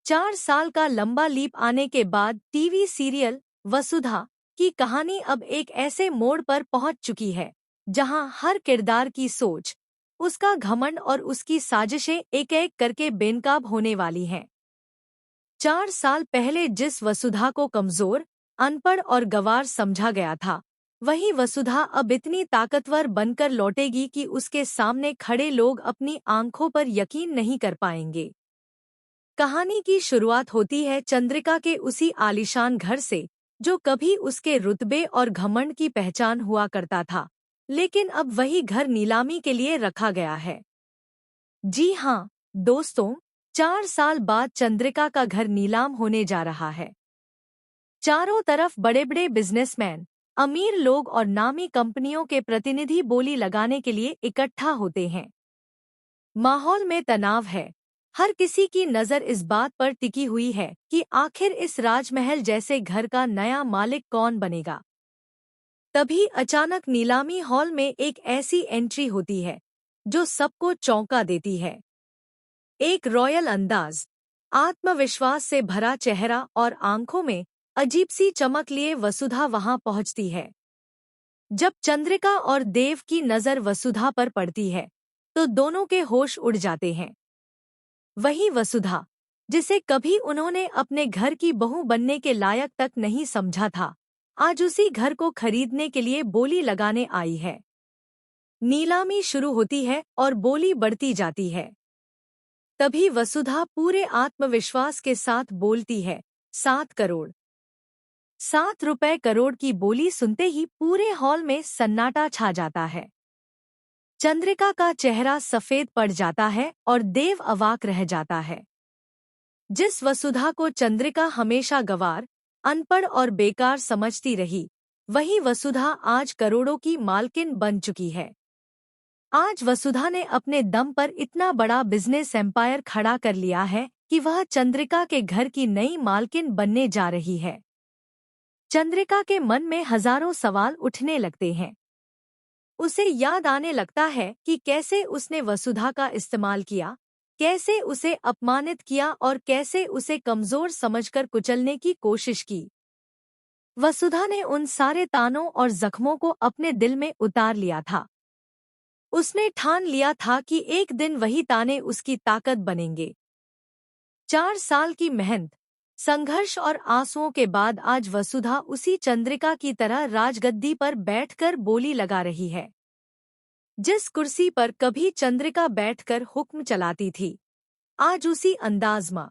4 साल का लंबा लीप आने के बाद टीवी सीरियल वसुधा की कहानी अब एक ऐसे मोड़ पर पहुंच चुकी है जहां हर किरदार की सोच, उसका घमंड और उसकी साजिशें एक-एक करके बेनकाब होने वाली हैं। 4 साल पहले जिस वसुधा को कमजोर, अनपढ़ और गंवार समझा गया था, वही वसुधा अब इतनी ताकतवर बनकर लौटेगी कि उसके सामने खड़े लोग अपनी आंखों पर यकीन नहीं कर पाएंगे। कहानी की शुरुआत होती है चंद्रिका के उसी आलीशान घर से जो कभी उसके रुतबे और घमंड की पहचान हुआ करता था, लेकिन अब वही घर नीलामी के लिए रखा गया है। जी हाँ दोस्तों, 4 साल बाद चंद्रिका का घर नीलाम होने जा रहा है। चारों तरफ बड़े बड़े बिजनेसमैन, अमीर लोग और नामी कंपनियों के प्रतिनिधि बोली लगाने के लिए इकट्ठा होते हैं। माहौल में तनाव है। हर किसी की नज़र इस बात पर टिकी हुई है कि आखिर इस राजमहल जैसे घर का नया मालिक कौन बनेगा। तभी अचानक नीलामी हॉल में एक ऐसी एंट्री होती है जो सबको चौंका देती है। एक रॉयल अंदाज, आत्मविश्वास से भरा चेहरा और आंखों में अजीब सी चमक लिए वसुधा वहां पहुंचती है। जब चंद्रिका और देव की नज़र वसुधा पर पड़ती है तो दोनों के होश उड़ जाते हैं। वही वसुधा जिसे कभी उन्होंने अपने घर की बहू बनने के लायक तक नहीं समझा था, आज उसी घर को खरीदने के लिए बोली लगाने आई है। नीलामी शुरू होती है और बोली बढ़ती जाती है। तभी वसुधा पूरे आत्मविश्वास के साथ बोलती है, 7 करोड़। 7 रुपए करोड़ की बोली सुनते ही पूरे हॉल में सन्नाटा छा जाता है। चंद्रिका का चेहरा सफेद पड़ जाता है और देव अवाक रह जाता है। जिस वसुधा को चंद्रिका हमेशा गंवार, अनपढ़ और बेकार समझती रही, वही वसुधा आज करोड़ों की मालकिन बन चुकी है। आज वसुधा ने अपने दम पर इतना बड़ा बिजनेस एम्पायर खड़ा कर लिया है कि वह चंद्रिका के घर की नई मालकिन बनने जा रही है। चंद्रिका के मन में हजारों सवाल उठने लगते हैं। उसे याद आने लगता है कि कैसे उसने वसुधा का इस्तेमाल किया, कैसे उसे अपमानित किया और कैसे उसे कमजोर समझकर कुचलने की कोशिश की। वसुधा ने उन सारे तानों और जख्मों को अपने दिल में उतार लिया था। उसने ठान लिया था कि एक दिन वही ताने उसकी ताकत बनेंगे। 4 साल की मेहनत, संघर्ष और आंसुओं के बाद आज वसुधा उसी चंद्रिका की तरह राजगद्दी पर बैठकर बोली लगा रही है। जिस कुर्सी पर कभी चंद्रिका बैठकर हुक्म चलाती थी, आज उसी अंदाज में